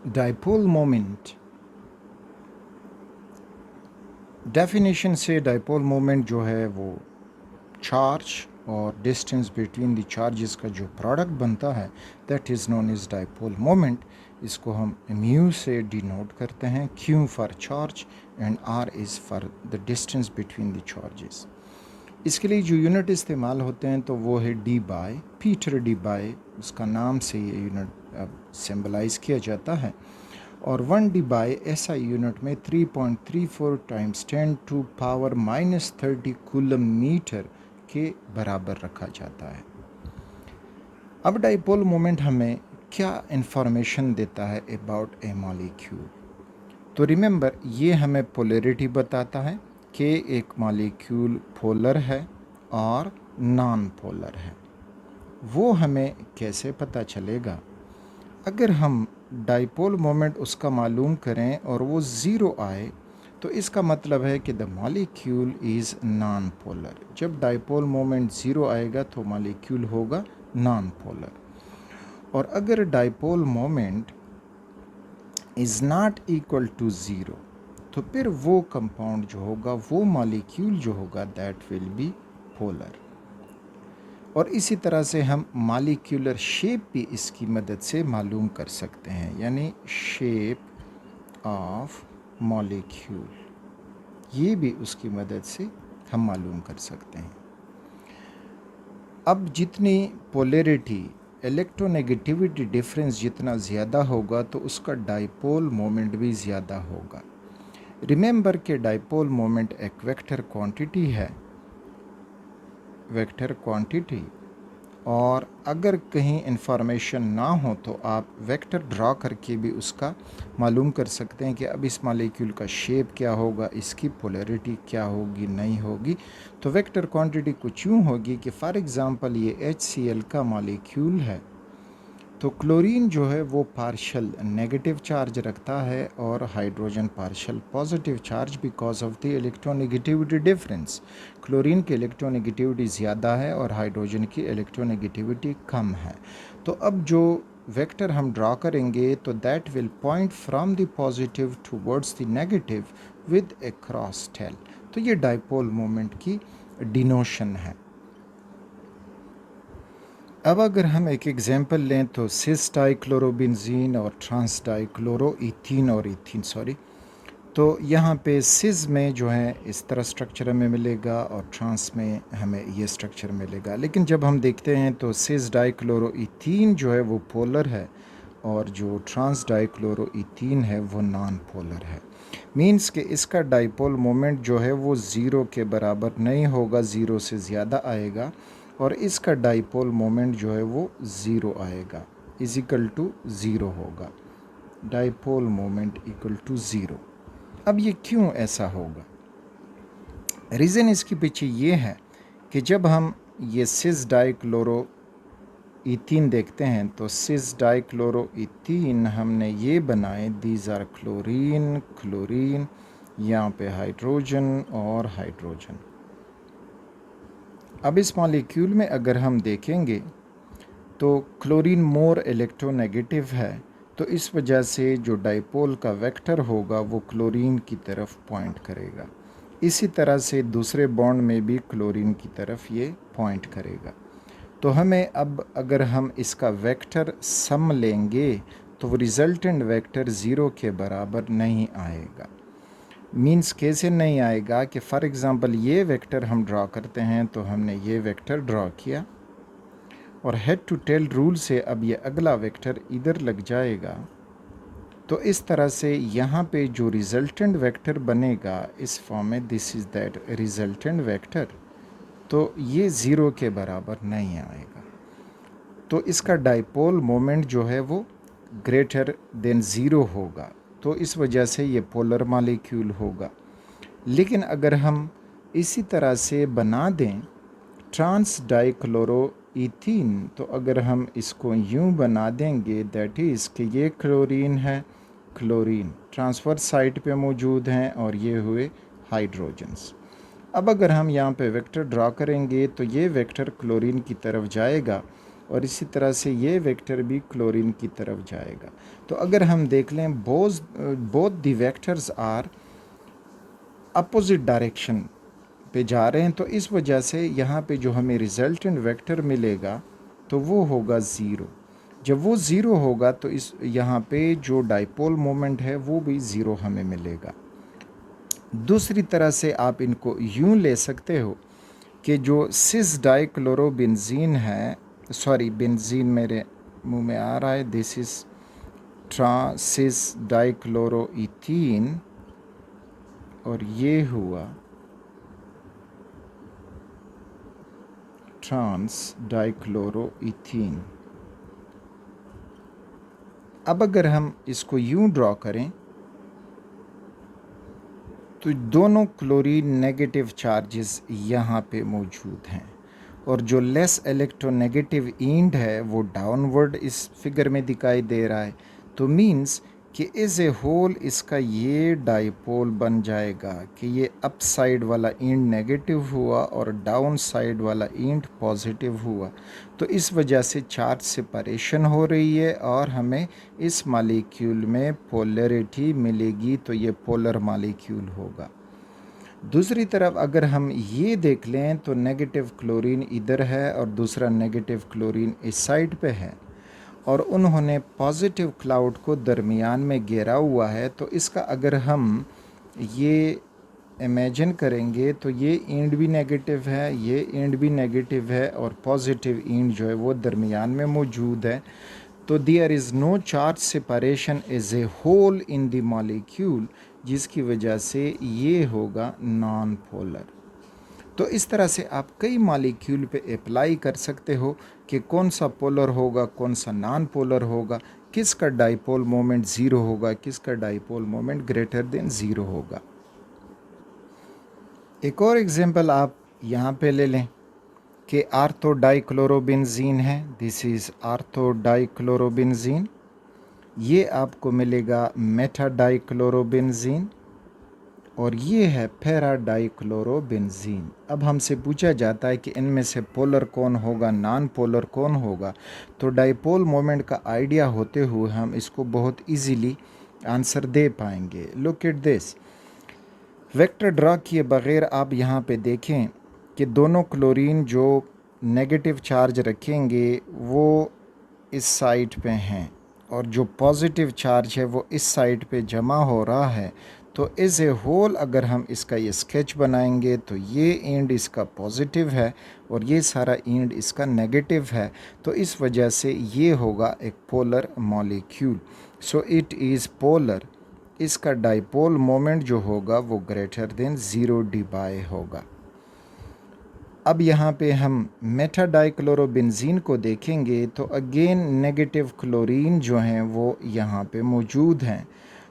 Dipole moment, definition से dipole moment जो है वो चार्ज और डिस्टेंस बिटवीन द चार्जेस का जो प्रोडक्ट बनता है that is known as dipole moment. इसको हम म्यू से डिनोट करते हैं, q for charge and r is for the distance between the charges. इसके लिए जो यूनिट इस्तेमाल होते हैं तो वो है Debye Peter Debye, उसका नाम से ये यूनिट सिम्बलाइज किया जाता है। और 1 डी बाय एसआई यूनिट में 3.34 times 10 to power -30 coulomb metre के बराबर रखा जाता है। अब डाइपोल मोमेंट हमें क्या इंफॉर्मेशन देता है अबाउट ए मॉलिक्यूल? तो रिमेंबर, ये हमें पोलैरिटी बताता है कि एक मॉलिक्यूल पोलर है और नॉन पोलर है। वो हमें कैसे पता चलेगा? अगर हम डाइपोल मोमेंट उसका मालूम करें और वो ज़ीरो आए तो इसका मतलब है कि the molecule is non polar. जब डाइपोल मोमेंट ज़ीरो आएगा तो मॉलिक्यूल होगा नॉन पोलर। और अगर dipole moment is not equal to zero तो फिर वो कंपाउंड जो होगा, वो मॉलिक्यूल जो होगा, दैट विल बी पोलर। और इसी तरह से हम मॉलिक्यूलर शेप भी इसकी मदद से मालूम कर सकते हैं, यानी शेप ऑफ मॉलिक्यूल, ये भी उसकी मदद से हम मालूम कर सकते हैं। अब जितनी पोलैरिटी, इलेक्ट्रोनेगेटिविटी डिफरेंस जितना ज़्यादा होगा तो उसका डाइपोल मोमेंट भी ज़्यादा होगा। रिमेंबर के डाइपोल मोमेंट एक वेक्टर क्वांटिटी है, वेक्टर क्वांटिटी। और अगर कहीं इंफॉर्मेशन ना हो तो आप वेक्टर ड्रॉ करके भी उसका मालूम कर सकते हैं कि अब इस मॉलिक्यूल का शेप क्या होगा, इसकी पोलैरिटी क्या होगी, नहीं होगी। तो वेक्टर क्वांटिटी कुछ यूँ होगी कि फॉर एग्ज़ाम्पल ये HCl का मॉलिक्यूल है तो क्लोरीन जो है वो पार्शल नेगेटिव चार्ज रखता है और hydrogen partial positive charge because of the electronegativity difference. Chlorine की इलेक्ट्रोनेगेटिविटी ज़्यादा है और हाइड्रोजन की इलेक्ट्रोनेगेटिविटी कम है। तो अब जो वेक्टर हम ड्रॉ करेंगे तो that will point from the positive towards the negative with a cross tail. तो ये डाइपोल मोमेंट की डिनोशन है। अब अगर हम एक एग्जांपल लें तो सिस डाइक्लोरोबेंजीन और ट्रांस डाइक्लोरोईथीन और ईथीन तो यहाँ पे सिस में जो है इस तरह स्ट्रक्चर हमें मिलेगा और ट्रांस में हमें ये स्ट्रक्चर मिलेगा। लेकिन जब हम देखते हैं तो सिस डाइक्लोरोईथीन जो है वो पोलर है और जो ट्रांस डाइक्लोरोईथीन है वो नॉन पोलर है। मीन्स कि इसका डाइपोल मोमेंट जो है वो ज़ीरो के बराबर नहीं होगा, ज़ीरो से ज़्यादा आएगा। और इसका डाइपोल मोमेंट जो है वो ज़ीरो आएगा, इज इक्वल टू ज़ीरो होगा। Dipole moment equal to zero. अब ये क्यों ऐसा होगा? रीज़न इसके पीछे ये है कि जब हम ये सिस डाइक्लोरो ईथीन देखते हैं तो सिस डाइक्लोरोईथीन हमने ये बनाए, दीज आर क्लोरीन क्लोरीन, यहाँ पे हाइड्रोजन और हाइड्रोजन। अब इस मॉलिक्यूल में अगर हम देखेंगे तो क्लोरीन मोर इलेक्ट्रोनेगेटिव है, तो इस वजह से जो डाइपोल का वेक्टर होगा वो क्लोरीन की तरफ पॉइंट करेगा। इसी तरह से दूसरे बॉन्ड में भी क्लोरीन की तरफ ये पॉइंट करेगा। तो हमें अब अगर हम इसका वेक्टर सम लेंगे तो वो रिजल्टेंट वेक्टर ज़ीरो के बराबर नहीं आएगा। मीन्स कैसे नहीं आएगा कि फ़ॉर एग्ज़ाम्पल ये वेक्टर हम ड्रॉ करते हैं तो हमने ये वेक्टर ड्रॉ किया और हेड टू टेल रूल से अब ये अगला वेक्टर इधर लग जाएगा। तो इस तरह से यहाँ पे जो रिजल्टेंट वेक्टर बनेगा इस फॉर्म में, this is that resultant vector, तो ये ज़ीरो के बराबर नहीं आएगा। तो इसका डाइपोल मोमेंट जो है वो ग्रेटर देन ज़ीरो होगा, तो इस वजह से ये पोलर मॉलिक्यूल होगा। लेकिन अगर हम इसी तरह से बना दें ट्रांस डाइक्लोरोईथीन, तो अगर हम इसको यूं बना देंगे दैट इज़ कि ये क्लोरीन है, क्लोरीन ट्रांसफर साइट पे मौजूद हैं और ये हुए हाइड्रोजन्स। अब अगर हम यहाँ पे वेक्टर ड्रा करेंगे तो ये वेक्टर क्लोरीन की तरफ जाएगा और इसी तरह से ये वेक्टर भी क्लोरीन की तरफ जाएगा। तो अगर हम देख लें both the vectors are opposite direction पे जा रहे हैं, तो इस वजह से यहाँ पे जो हमें रिजल्टेंट वेक्टर मिलेगा तो वो होगा ज़ीरो। जब वो ज़ीरो होगा तो इस यहाँ पे जो डाइपोल मोमेंट है वो भी ज़ीरो हमें मिलेगा। दूसरी तरह से आप इनको यूं ले सकते हो कि जो सिस डाइक्लोरोबेंजीन है, सॉरी बेंजीन मेरे मुंह में आ रहा है, दिस इज़ ट्रांसिस डाइक्लोरोइथीन, और ये हुआ ट्रांस डाइक्लोरोइथीन। अब अगर हम इसको यूं ड्रॉ करें तो दोनों क्लोरीन नेगेटिव चार्जेस यहाँ पे मौजूद हैं, और जो लेस इलेक्ट्रोनेगेटिव इंड है वो डाउनवर्ड इस फिगर में दिखाई दे रहा है। तो मींस कि एज ए होल इसका ये डाइपोल बन जाएगा कि ये अप साइड वाला इंड नेगेटिव हुआ और डाउन साइड वाला इंड पॉजिटिव हुआ। तो इस वजह से चार्ज सेपरेशन हो रही है और हमें इस मॉलिक्यूल में पोलरिटी मिलेगी, तो ये पोलर मॉलिक्यूल होगा। दूसरी तरफ अगर हम ये देख लें तो नेगेटिव क्लोरीन इधर है और दूसरा नेगेटिव क्लोरीन इस साइड पे है, और उन्होंने पॉजिटिव क्लाउड को दरमियान में घेरा हुआ है। तो इसका अगर हम ये इमेजिन करेंगे तो ये इंड भी नेगेटिव है, ये इंड भी नेगेटिव है, और पॉजिटिव इंड जो है वो दरमियान में मौजूद है। तो there is no charge separation as a whole in the molecule, जिसकी वजह से ये होगा नॉन पोलर। तो इस तरह से आप कई मॉलिक्यूल पे अप्लाई कर सकते हो कि कौन सा पोलर होगा, कौन सा नॉन पोलर होगा, किसका डाइपोल मोमेंट ज़ीरो होगा, किसका dipole moment greater than zero होगा। एक और एग्जांपल आप यहाँ पे ले लें कि आर्थो डाइक्लोरोबेंजीन है, दिस इज़ आर्थो डाइक्लोरोबेंजीन। ये आपको मिलेगा मेटा डाइक्लोरोबेंजीन, और ये है पैरा डाइक्लोरोबेंजीन। अब हमसे पूछा जाता है कि इनमें से पोलर कौन होगा, नॉन पोलर कौन होगा। तो डाइपोल मोमेंट का आइडिया होते हुए हम इसको बहुत इजीली आंसर दे पाएंगे। Look at this, vector draw किए बगैर आप यहाँ पे देखें कि दोनों क्लोरीन जो नेगेटिव चार्ज रखेंगे वो इस साइड पे हैं, और जो पॉजिटिव चार्ज है वो इस साइड पे जमा हो रहा है। तो एज ए होल अगर हम इसका ये स्केच बनाएंगे तो ये एंड इसका पॉजिटिव है और ये सारा एंड इसका नेगेटिव है। तो इस वजह से ये होगा एक polar molecule. So it is polar. इसका डाइपोल मोमेंट जो होगा वो greater than zero Debye होगा। अब यहाँ पे हम मेटा डाइक्लोरोबेंजीन को देखेंगे तो अगेन नेगेटिव क्लोरीन जो हैं वो यहाँ पे मौजूद हैं,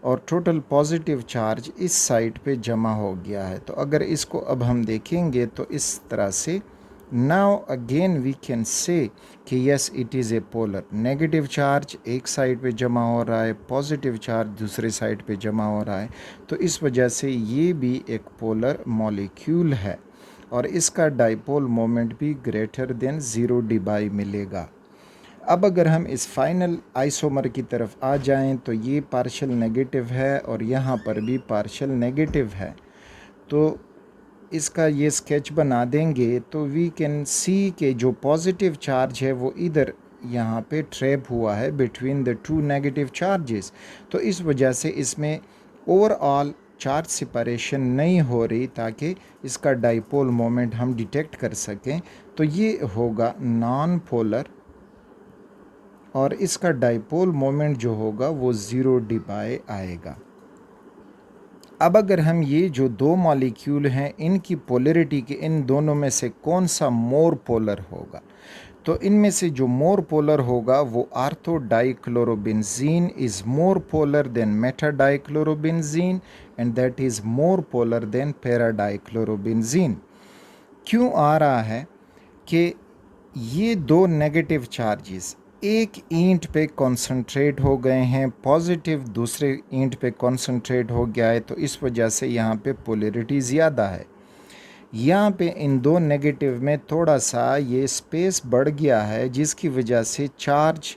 और टोटल पॉजिटिव चार्ज इस साइड पे जमा हो गया है। तो अगर इसको अब हम देखेंगे तो इस तरह से now again we can say कि yes it is a polar. Negative charge एक साइड पे जमा हो रहा है, पॉजिटिव चार्ज दूसरे साइड पे जमा हो रहा है। तो इस वजह से ये भी एक पोलर मॉलिक्यूल है, और इसका डाइपोल मोमेंट भी greater than zero D by मिलेगा। अब अगर हम इस फाइनल आइसोमर की तरफ आ जाएं तो ये पार्शियल नेगेटिव है और यहाँ पर भी पार्शियल नेगेटिव है। तो इसका ये स्केच बना देंगे तो वी कैन सी के जो पॉजिटिव चार्ज है वो इधर यहाँ पे ट्रैप हुआ है between the two negative charges. तो इस वजह से इसमें ओवरऑल चार्ज सेपरेशन नहीं हो रही ताकि इसका डाइपोल मोमेंट हम डिटेक्ट कर सकें। तो ये होगा नॉन पोलर, और इसका डाइपोल मोमेंट जो होगा वो ज़ीरो डी बाय आएगा। अब अगर हम ये जो दो मॉलिक्यूल हैं इनकी पोलरिटी के इन दोनों में से कौन सा मोर पोलर होगा, तो इनमें से जो मोर पोलर होगा वो ortho dichlorobenzene is more polar than meta dichlorobenzene, and that is more polar than para dichlorobenzene. क्यों आ रहा है कि ये दो नेगेटिव चार्जेस एक ईंट पे कॉन्सेंट्रेट हो गए हैं, पॉजिटिव दूसरे ईंट पे कॉन्सेंट्रेट हो गया है, तो इस वजह से यहाँ पे पोलरिटी ज़्यादा है। यहाँ पे इन दो नेगेटिव में थोड़ा सा ये स्पेस बढ़ गया है, जिसकी वजह से चार्ज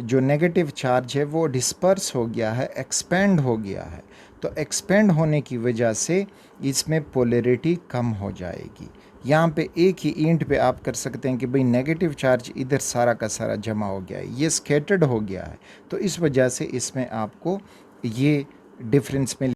जो नेगेटिव चार्ज है वो डिस्पर्स हो गया है, एक्सपेंड हो गया है। तो एक्सपेंड होने की वजह से इसमें पोलैरिटी कम हो जाएगी। यहाँ पे एक ही ईंट पे आप कर सकते हैं कि भाई नेगेटिव चार्ज इधर सारा का सारा जमा हो गया है, ये स्कैटर्ड हो गया है, तो इस वजह से इसमें आपको ये डिफरेंस में